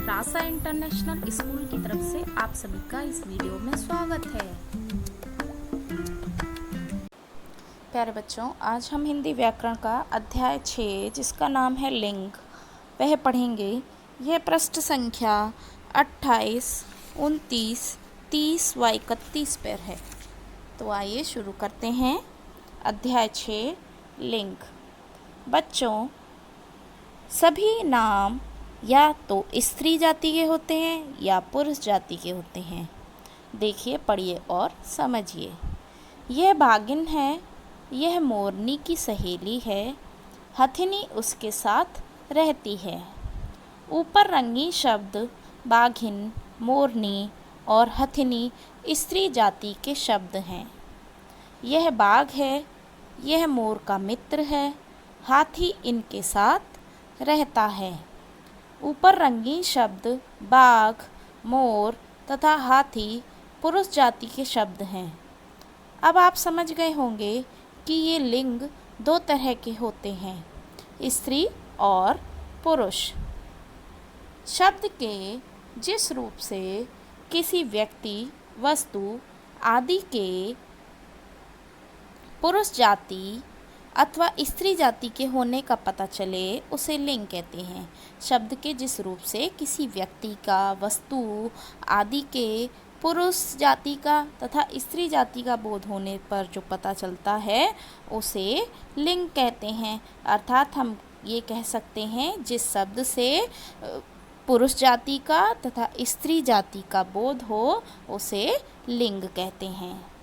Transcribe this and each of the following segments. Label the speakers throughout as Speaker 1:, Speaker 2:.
Speaker 1: रासा international school की तरफ से आप सभी का इस वीडियो में स्वागत है। प्यारे बच्चों, आज हम हिंदी व्याकरण का अध्याय 6 जिसका नाम है लिंग वह पढ़ेंगे। यह पृष्ठ संख्या 28, 29, 30 व 31 पर है। तो आइए शुरू करते हैं। अध्याय 6 लिंग। बच्चों, सभी नाम या तो स्त्री जाति के होते हैं या पुरुष जाति के होते हैं। देखिए, पढ़िए और समझिए। यह भागिन है, यह मोरनी की सहेली है, हथिनी उसके साथ रहती है। ऊपर रंगीन शब्द बाघिन, मोरनी और हथिनी स्त्री जाति के शब्द हैं। यह बाघ है, यह मोर का मित्र है, हाथी इनके साथ रहता है। ऊपर रंगीन शब्द बाघ, मोर तथा हाथी पुरुष जाति के शब्द हैं। अब आप समझ गए होंगे कि ये लिंग दो तरह के होते हैं, स्त्री और पुरुष। शब्द के जिस रूप से किसी व्यक्ति, वस्तु आदि के पुरुष जाति अथवा स्त्री जाति के होने का पता चले उसे लिंग कहते हैं। शब्द के जिस रूप से किसी व्यक्ति का, वस्तु आदि के पुरुष जाति का तथा स्त्री जाति का बोध होने पर जो पता चलता है उसे लिंग कहते हैं। अर्थात हम ये कह सकते हैं जिस शब्द से पुरुष जाति का तथा स्त्री जाति का बोध हो उसे लिंग कहते हैं।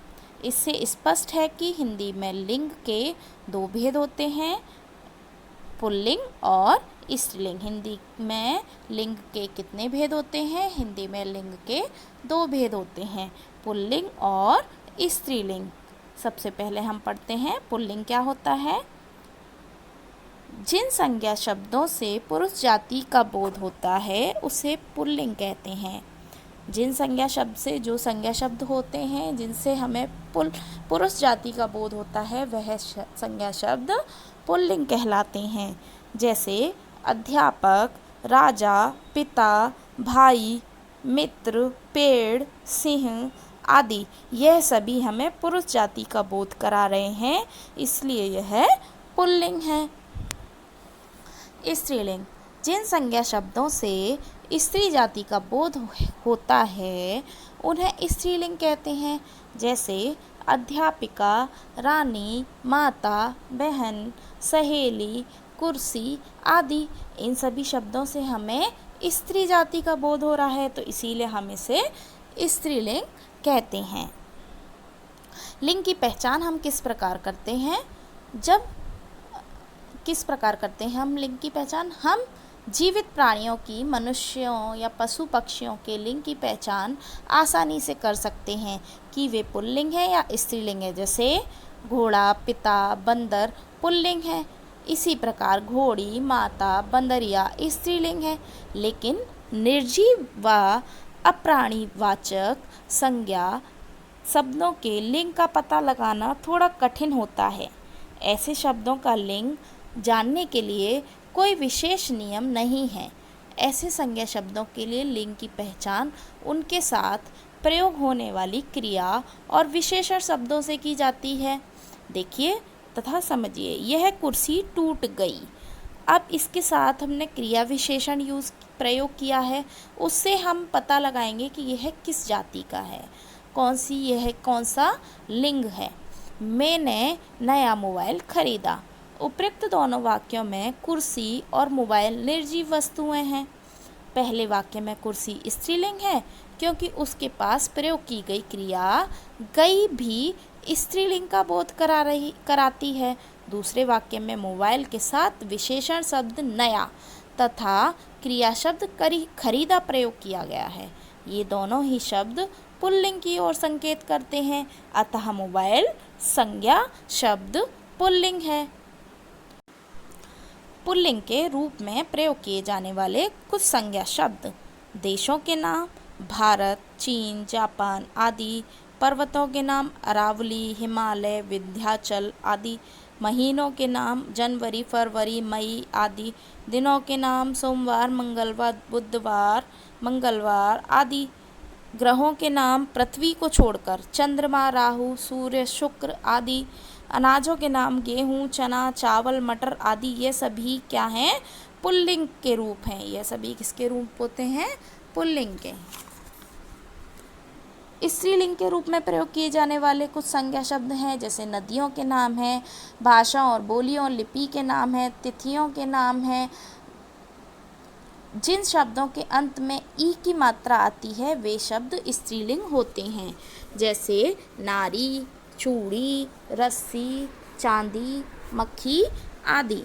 Speaker 1: इससे स्पष्ट है कि हिंदी में लिंग के दो भेद होते हैं, पुल्लिंग और स्त्रीलिंग। हिंदी में लिंग के कितने भेद होते हैं? हिंदी में लिंग के दो भेद होते हैं, पुल्लिंग और स्त्रीलिंग। सबसे पहले हम पढ़ते हैं पुल्लिंग क्या होता है। जिन संज्ञा शब्दों से पुरुष जाति का बोध होता है उसे पुल्लिंग कहते हैं। जिन संज्ञा शब्द से, जो संज्ञा शब्द होते हैं जिनसे हमें पुरुष जाति का बोध होता है वह संज्ञा शब्द पुल्लिंग कहलाते हैं। जैसे अध्यापक, राजा, पिता, भाई, मित्र, पेड़, सिंह आदि, यह सभी हमें पुरुष जाति का बोध करा रहे हैं, इसलिए यह पुल्लिंग है। स्त्रीलिंग। जिन संज्ञा शब्दों से स्त्री जाति का बोध होता है उन्हें स्त्रीलिंग कहते हैं। जैसे अध्यापिका, रानी, माता, बहन, सहेली, कुर्सी आदि। इन सभी शब्दों से हमें स्त्री जाति का बोध हो रहा है तो इसीलिए हम इसे स्त्रीलिंग कहते हैं। लिंग की पहचान हम किस प्रकार करते हैं? हम लिंग की पहचान हम जीवित प्राणियों की, मनुष्यों या पशु पक्षियों के लिंग की पहचान आसानी से कर सकते हैं कि वे पुल्लिंग है या स्त्रीलिंग है। जैसे घोड़ा, पिता, बंदर पुल्लिंग है, इसी प्रकार घोड़ी, माता, बंदरिया स्त्रीलिंग है। लेकिन निर्जीव व अप्राणीवाचक संज्ञा शब्दों के लिंग का पता लगाना थोड़ा कठिन होता है। ऐसे शब्दों का लिंग जानने के लिए कोई विशेष नियम नहीं है। ऐसे संज्ञा शब्दों के लिए लिंग की पहचान उनके साथ प्रयोग होने वाली क्रिया और विशेषण शब्दों से की जाती है। देखिए तथा समझिए। यह कुर्सी टूट गई। अब इसके साथ हमने क्रिया विशेषण प्रयोग किया है, उससे हम पता लगाएंगे कि यह किस जाति का है, कौन सा लिंग है। मैंने नया मोबाइल खरीदा। उपरोक्त दोनों वाक्यों में कुर्सी और मोबाइल निर्जीव वस्तुएं हैं। पहले वाक्य में कुर्सी स्त्रीलिंग है क्योंकि उसके पास प्रयोग की गई क्रिया गई भी स्त्रीलिंग का बोध कराती है। दूसरे वाक्य में मोबाइल के साथ विशेषण शब्द नया तथा क्रिया शब्द खरीदा प्रयोग किया गया है। ये दोनों ही शब्द पुल्लिंग की ओर संकेत करते हैं, अतः मोबाइल संज्ञा शब्द पुल्लिंग है। पुल्लिंग के रूप में प्रयोग किए जाने वाले कुछ संज्ञा शब्द: देशों के नाम भारत, चीन, जापान आदि, पर्वतों के नाम अरावली, हिमालय, विंध्याचल आदि, महीनों के नाम जनवरी, फरवरी, मई आदि। दिनों के नाम सोमवार, मंगलवार, बुधवार, मंगलवार आदि। ग्रहों के नाम पृथ्वी को छोड़कर चंद्रमा, राहु, सूर्य, शुक्र आदि। अनाजों के नाम गेहूं, चना, चावल, मटर आदि। ये सभी क्या हैं? पुल्लिंग के रूप हैं। ये सभी किसके रूप होते हैं? पुल्लिंग के। स्त्रीलिंग के रूप में प्रयोग किए जाने वाले कुछ संज्ञा शब्द हैं, जैसे नदियों के नाम हैं, भाषाओं और बोलियों लिपि के नाम हैं, तिथियों के नाम हैं। जिन शब्दों के अंत में ई की मात्रा आती है वे शब्द स्त्रीलिंग होते हैं, जैसे नारी, चूड़ी, रस्सी, चांदी, मक्खी आदि।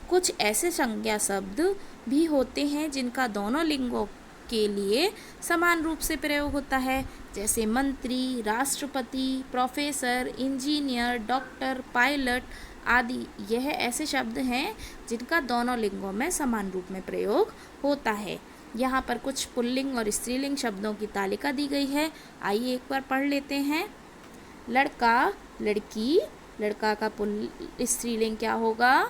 Speaker 1: कुछ ऐसे संज्ञा शब्द भी होते हैं जिनका दोनों लिंगों के लिए समान रूप से प्रयोग होता है, जैसे मंत्री, राष्ट्रपति, प्रोफेसर, इंजीनियर, डॉक्टर, पायलट आदि। यह ऐसे शब्द हैं जिनका दोनों लिंगों में समान रूप में प्रयोग होता है। यहाँ पर कुछ पुल्लिंग और स्त्रीलिंग शब्दों की तालिका दी गई है, आइए एक बार पढ़ लेते हैं। लड़का, लड़की, लड़का का स्त्रीलिंग क्या होगा?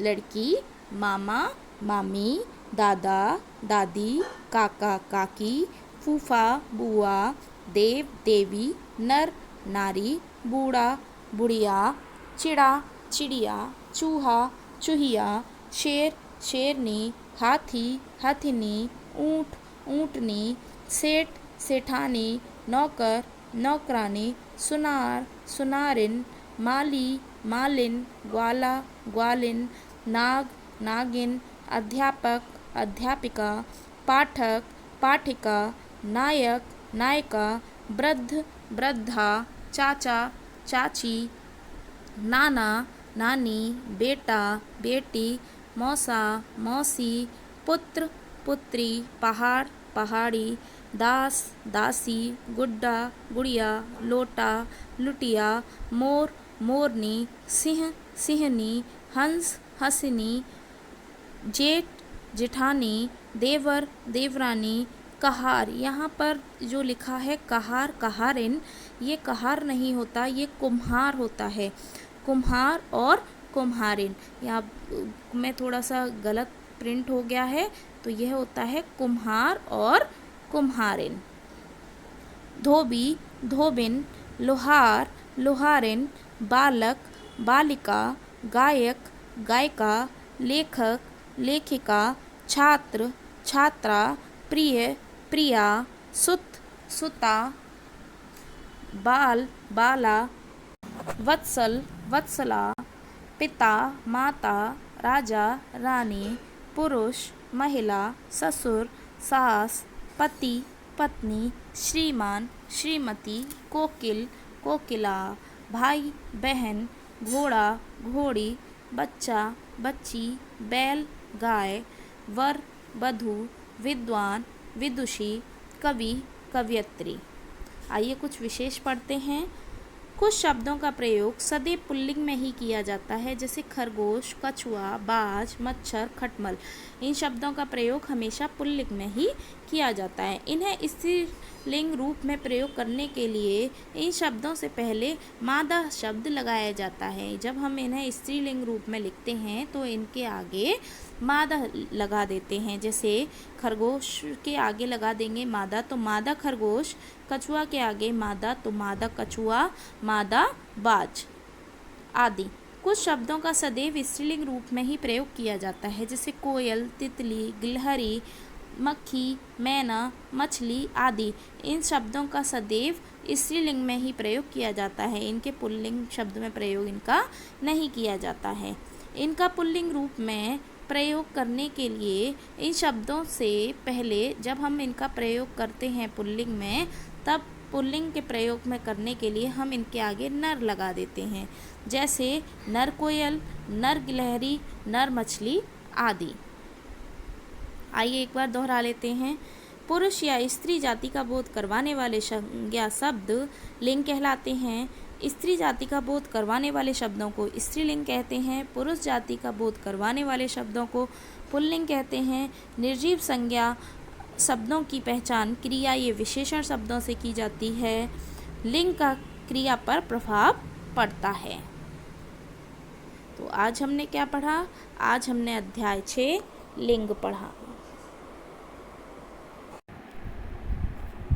Speaker 1: लड़की, मामा, मामी, दादा, दादी, काका, काकी, फूफा, बुआ, देव, देवी, नर, नारी, बूढ़ा, बुढ़िया, चिड़ा, चिड़िया, चूहा, चूहिया, शेर, शेरनी, हाथी, हथिनी, ऊँट, ऊँटनी, सेठ, सेठानी, नौकर, नौकरानी, सुनार, सुनारिन, माली, मालिन, ग्वाला, ग्वालिन, नाग, नागिन, अध्यापक, अध्यापिका, पाठक, पाठिका, नायक, नायिका, वृद्ध, वृद्धा, चाचा, चाची, नाना, नानी, बेटा, बेटी, मौसा, मौसी, पुत्र, पुत्री, पहाड़, पहाड़ी, दास, दासी, गुड्डा, गुड़िया, लोटा, लुटिया, मोर, मोरनी, सिंह, सिंहनी, हंस, हंसनी, जेठ, जेठानी, देवर, देवरानी, कहार। यहाँ पर जो लिखा है कहार, कहारिन, ये कहार नहीं होता, ये कुम्हार होता है। कुम्हार और कुम्हारिन, यहाँ में थोड़ा सा गलत प्रिंट हो गया है, तो यह होता है कुम्हार और कुम्हारिन। धोबी, धोबिन, लोहार, लोहारिन, बालक, बालिका, गायक, गायिका, लेखक, लेखिका, छात्र, छात्रा, प्रिय, प्रिया, सुत, सुता, बाल, बाला, वत्सल, वत्सला, पिता, माता, राजा, रानी, पुरुष, महिला, ससुर, सास, पति, पत्नी, श्रीमान, श्रीमती, कोकिल, कोकिला, भाई, बहन, घोड़ा, घोड़ी, बच्चा, बच्ची, बैल, गाय, वर, वधू, विद्वान, विदुषी, कवि, कवयित्री। आइए कुछ विशेष पढ़ते हैं। कुछ शब्दों का प्रयोग सदैव पुल्लिंग में ही किया जाता है, जैसे खरगोश, कछुआ, बाज, मच्छर, खटमल। इन शब्दों का प्रयोग हमेशा पुल्लिंग में ही किया जाता है। इन्हें स्त्रीलिंग रूप में प्रयोग करने के लिए इन शब्दों से पहले मादा शब्द लगाया जाता है। जब हम इन्हें स्त्रीलिंग रूप में लिखते हैं तो इनके आगे मादा लगा देते हैं, जैसे खरगोश के आगे लगा देंगे मादा तो मादा खरगोश, कछुआ के आगे मादा तो मादा कछुआ, मादा बाज आदि। कुछ शब्दों का सदैव स्त्रीलिंग रूप में ही प्रयोग किया जाता है, जैसे कोयल, तितली, गिलहरी, मक्खी, मैना, मछली आदि। इन शब्दों का सदैव स्त्रीलिंग में ही प्रयोग किया जाता है, इनके पुल्लिंग शब्द में प्रयोग इनका नहीं किया जाता है। इनका पुल्लिंग रूप में प्रयोग करने के लिए इन शब्दों से पहले जब हम इनका प्रयोग करते हैं पुल्लिंग में, तब पुल्लिंग के प्रयोग में करने के लिए हम इनके आगे नर लगा देते हैं, जैसे नर कोयल, नर गिलहरी, नर मछली आदि। आइए एक बार दोहरा लेते हैं। पुरुष या स्त्री जाति का बोध करवाने वाले संज्ञा शब्द लिंग कहलाते हैं। स्त्री जाति का बोध करवाने वाले शब्दों को स्त्रीलिंग कहते हैं। पुरुष जाति का बोध करवाने वाले शब्दों को पुल्लिंग कहते हैं। निर्जीव संज्ञा शब्दों की पहचान क्रिया ये विशेषण शब्दों से की जाती है। लिंग का क्रिया पर प्रभाव पड़ता है। तो आज हमने क्या पढ़ा? आज हमने अध्याय 6 लिंग पढ़ा।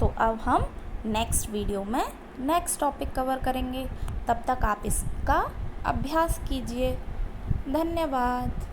Speaker 1: तो अब हम नेक्स्ट वीडियो में नेक्स्ट टॉपिक कवर करेंगे। तब तक आप इसका अभ्यास कीजिए। धन्यवाद।